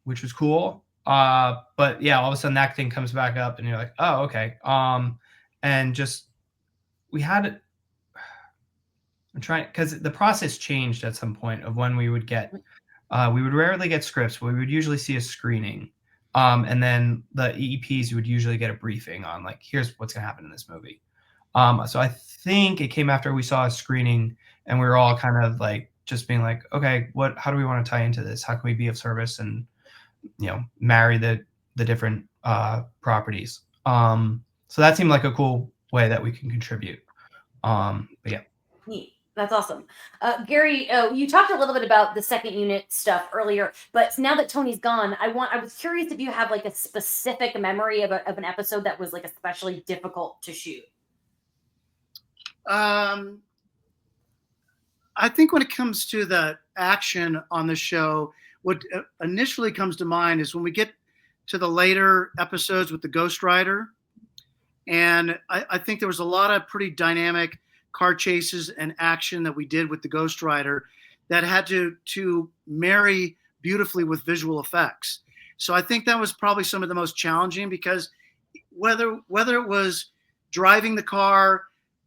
which was cool. But yeah, all of a sudden that thing comes back up and you're like, oh, okay. And just, we had, I'm trying, because the process changed at some point of when we would get, we would rarely get scripts, but we would usually see a screening. And then the EEPs would usually get a briefing on like, here's what's going to happen in this movie. So I think it came after we saw a screening and we were all kind of like, just being like, okay, how do we want to tie into this? How can we be of service and, marry the different properties? So that seemed like a cool way that we can contribute. But yeah. Neat. That's awesome. Gary, you talked a little bit about the second unit stuff earlier, but now that Tony's gone, I was curious if you have like a specific memory of an episode that was like especially difficult to shoot. I think when it comes to the action on the show, what initially comes to mind is when we get to the later episodes with the Ghost Rider. And I think there was a lot of pretty dynamic car chases and action that we did with the Ghost Rider that had to marry beautifully with visual effects. So I think that was probably some of the most challenging, because whether it was driving the car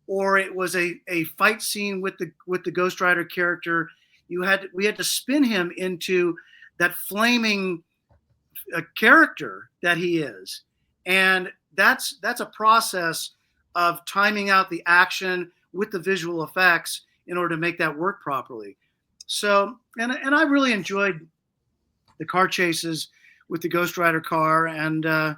or it was a fight scene with the Ghost Rider character, we had to spin him into that flaming character that he is. And that's a process of timing out the action with the visual effects in order to make that work properly. So, and I really enjoyed the car chases with the Ghost Rider car. And so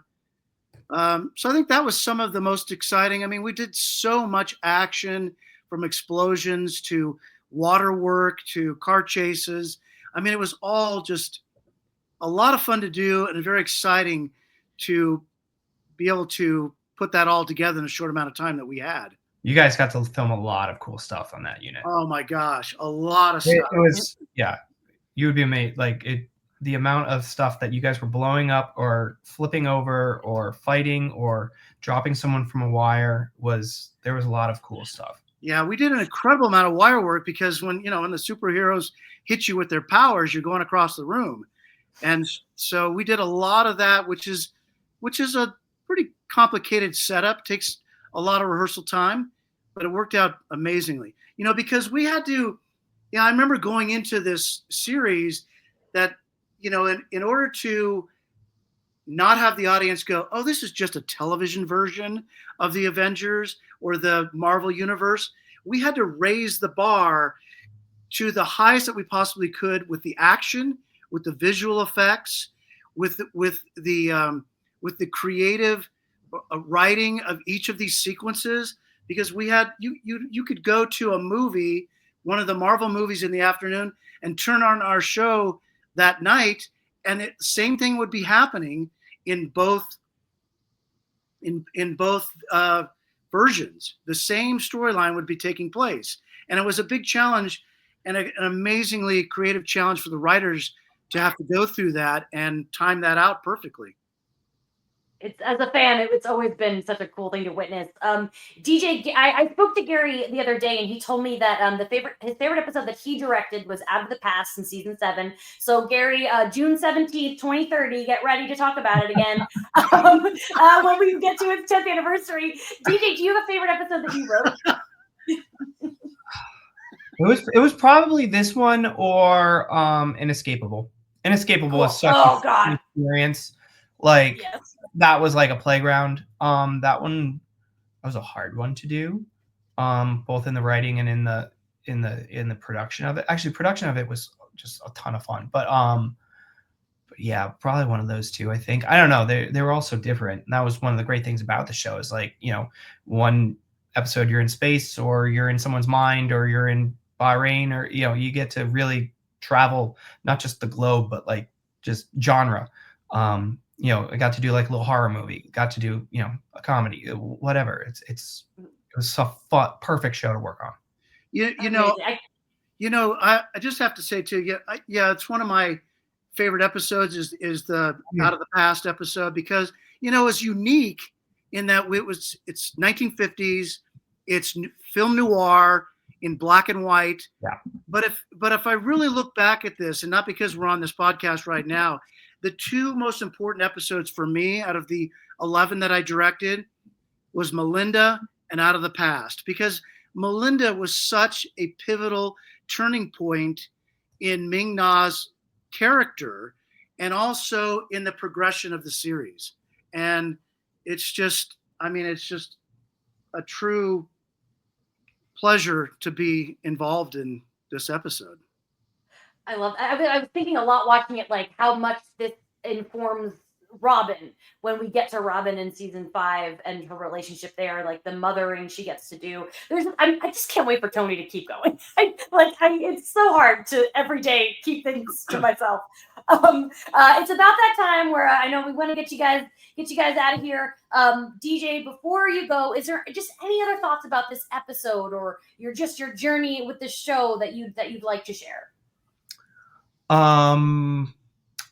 I think that was some of the most exciting. I mean, we did so much action, from explosions to water work to car chases. I mean, it was all just a lot of fun to do and very exciting to be able to put that all together in a short amount of time that we had. You guys got to film a lot of cool stuff on that unit. Oh my gosh, a lot of stuff. It was, yeah, you would be amazed. Like the amount of stuff that you guys were blowing up or flipping over or fighting or dropping someone from a wire there was a lot of cool stuff. Yeah, we did an incredible amount of wire work, because when the superheroes hit you with their powers, you're going across the room. And so we did a lot of that, which is a pretty complicated setup, takes a lot of rehearsal time, but it worked out amazingly. Because we had to, I remember going into this series that, in order to not have the audience go, oh, this is just a television version of the Avengers or the Marvel Universe, we had to raise the bar to the highest that we possibly could with the action, with the visual effects, with the creative writing of each of these sequences, because we had you could go to a movie, one of the Marvel movies, in the afternoon and turn on our show that night, and the same thing would be happening in both versions. The same storyline would be taking place, and it was a big challenge and an amazingly creative challenge for the writers to have to go through that and time that out perfectly. As a fan, it's always been such a cool thing to witness. DJ, I spoke to Gary the other day, and he told me that his favorite episode that he directed was Out of the Past in season 7. So Gary, June 17th, 2030, get ready to talk about it again when we get to its 10th anniversary. DJ, do you have a favorite episode that you wrote? It was probably this one or Inescapable. Inescapable is such an experience. Like, yes. That was like a playground. That was a hard one to do, both in the writing and in the production of it. Actually, production of it was just a ton of fun. But yeah, probably one of those two. I think. I don't know. They were all so different. And that was one of the great things about the show. Is like, one episode you're in space, or you're in someone's mind, or you're in Bahrain, or you get to really travel not just the globe, but like just genre. I got to do like a little horror movie, got to do, a comedy, whatever. It was a fun, perfect show to work on. I just have to say too, it's one of my favorite episodes is the Out of the Past episode, because, it's unique in that it's 1950s, it's film noir in black and white. Yeah. But if I really look back at this, and not because we're on this podcast right now, the two most important episodes for me out of the 11 that I directed was Melinda and Out of the Past, because Melinda was such a pivotal turning point in Ming Na's character and also in the progression of the series. And it's just, I mean, it's just a true pleasure to be involved in this episode. I love. I was thinking a lot watching it, like how much this informs Robin when we get to Robin in season 5 and her relationship there, like the mothering she gets to do. I just can't wait for Tony to keep going. It's so hard to every day keep things to myself. It's about that time where I know we want to get you guys out of here. DJ, before you go, is there just any other thoughts about this episode or your journey with this show that you'd like to share?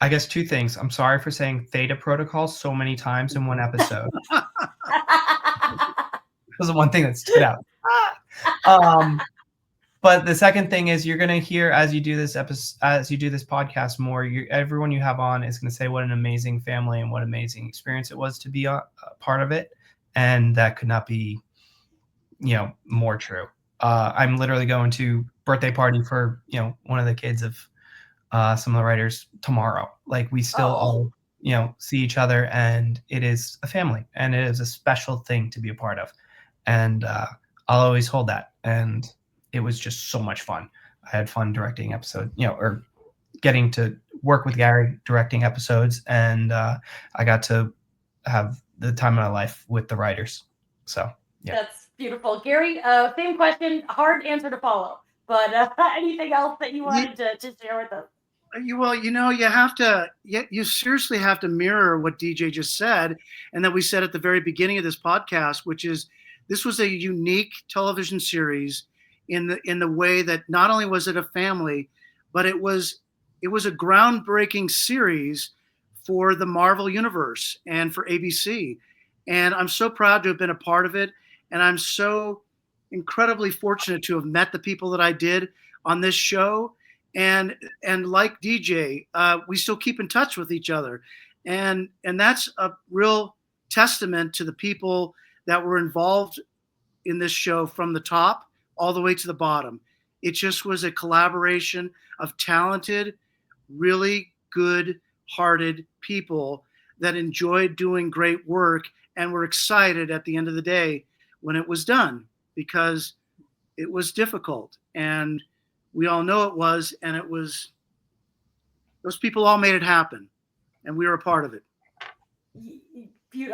I guess two things. I'm sorry for saying Theta Protocol so many times in one episode. That was the one thing that stood out. But the second thing is you're going to hear as you do this podcast more, everyone you have on is going to say what an amazing family and what amazing experience it was to be a part of it. And that could not be, more true. I'm literally going to birthday party for, one of the kids of some of the writers tomorrow. Like we still all, see each other, and it is a family, and it is a special thing to be a part of. And I'll always hold that. And it was just so much fun. I had fun directing episode, or getting to work with Gary directing episodes, and I got to have the time of my life with the writers. So yeah. That's beautiful. Gary, same question, hard answer to follow, but anything else that you wanted to share with us? Well, you seriously have to mirror what DJ just said, and that we said at the very beginning of this podcast, which is this was a unique television series in the way that not only was it a family, but it was a groundbreaking series for the Marvel universe and for ABC. And I'm so proud to have been a part of it. And I'm so incredibly fortunate to have met the people that I did on this show. And like DJ, we still keep in touch with each other. And that's a real testament to the people that were involved in this show from the top all the way to the bottom. It just was a collaboration of talented, really good-hearted people that enjoyed doing great work and were excited at the end of the day when it was done, because it was difficult. And we all know it was, and it was, those people all made it happen, and we were a part of it.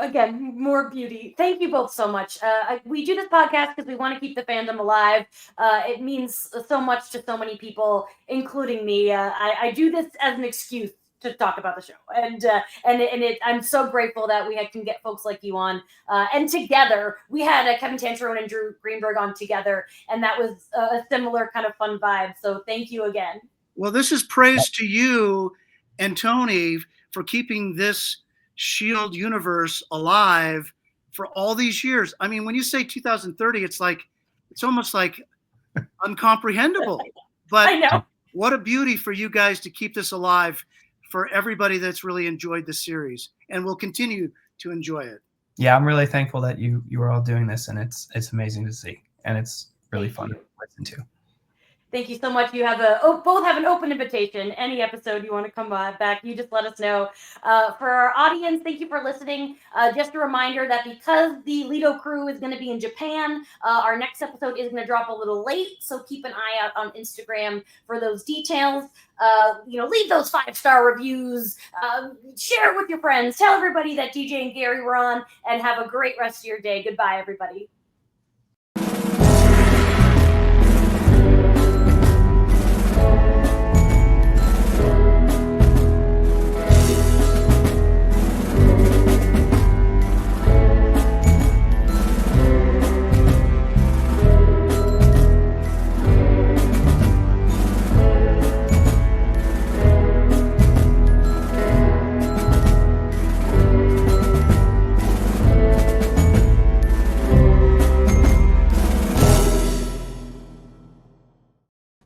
Again, more beauty. Thank you both so much. We do this podcast because we want to keep the fandom alive. It means so much to so many people, including me. I do this as an excuse to talk about the show, and I'm so grateful that we can get folks like you on, and together we had Kevin Tancherone and Drew Greenberg on together, and that was a similar kind of fun vibe. So thank you again. Well, this is praise to you and Tony for keeping this S.H.I.E.L.D. universe alive for all these years. I mean, when you say 2030, it's almost like uncomprehendable. But I know. What a beauty for you guys to keep this alive for everybody that's really enjoyed the series and will continue to enjoy it. Yeah, I'm really thankful that you are all doing this, and it's amazing to see, and it's really fun to listen to. Thank you so much. You have both have an open invitation. Any episode you want to come back, you just let us know. For our audience, thank you for listening. Just a reminder that because the Lido crew is going to be in Japan, our next episode is going to drop a little late. So keep an eye out on Instagram for those details. Leave those 5-star reviews, share it with your friends, tell everybody that DJ and Gary were on, and have a great rest of your day. Goodbye, everybody.